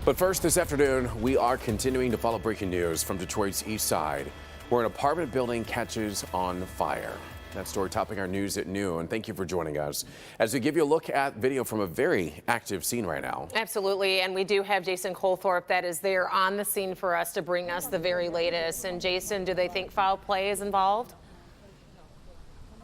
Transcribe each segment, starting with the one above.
But first this afternoon, we are continuing to follow breaking news from Detroit's east side, where an apartment building catches on fire. That story topping our news at noon. Thank you for joining us as we give you a look at video from a very active scene right now. Absolutely, and we do have Jason Colthorpe that is there on the scene for us to bring us the very latest. And Jason, do they think foul play is involved?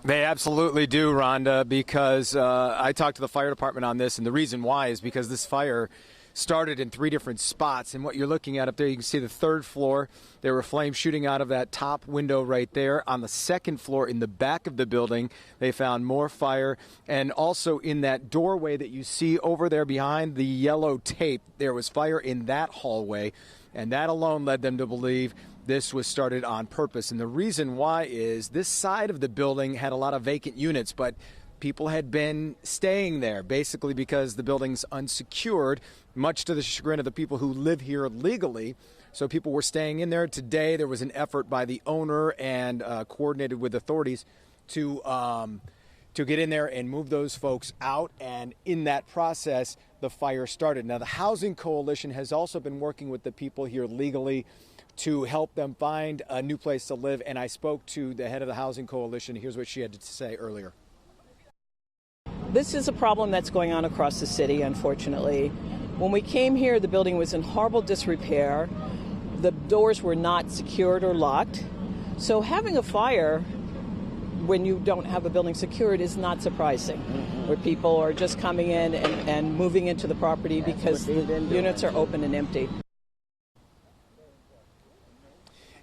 They absolutely do, Rhonda, because I talked to the fire department on this, and the reason why is because this fire started in 3 different spots. And what you're looking at up there, you can see the 3rd floor. There were flames shooting out of that top window right there. On the 2nd floor, in the back of the building, they found more fire. And also in that doorway that you see over there behind the yellow tape, there was fire in that hallway. And that alone led them to believe this was started on purpose. And the reason why is this side of the building had a lot of vacant units, but people had been staying there basically because the building's unsecured, much to the chagrin of the people who live here legally. So people were staying in there. Today there was an effort by the owner and coordinated with authorities to get in there and move those folks out. And in that process, the fire started. Now, the Housing Coalition has also been working with the people here legally to help them find a new place to live. And I spoke to the head of the Housing Coalition. Here's what she had to say earlier. This is a problem that's going on across the city, unfortunately. When we came here, the building was in horrible disrepair. The doors were not secured or locked. So having a fire when you don't have a building secured is not surprising, where people are just coming in and moving into the property because the units are open and empty.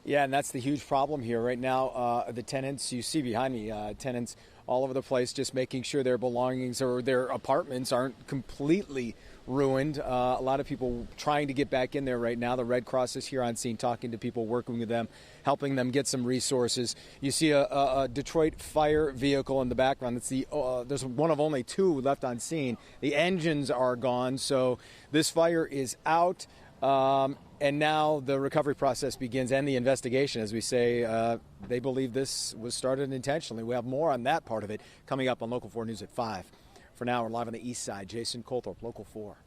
Yeah, and that's the huge problem here right now. The tenants, you see behind me, tenants all over the place, just making sure their belongings or their apartments aren't completely ruined. A lot of people trying to get back in there right now. The Red Cross is here on scene talking to people, working with them, helping them get some resources. You see a Detroit fire vehicle in the background. It's there's one of only 2 left on scene. The engines are gone, so this fire is out. And now the recovery process begins and the investigation. As we say, they believe this was started intentionally. We have more on that part of it coming up on Local 4 News at 5. For now, we're live on the east side. Jason Colthorpe, Local 4.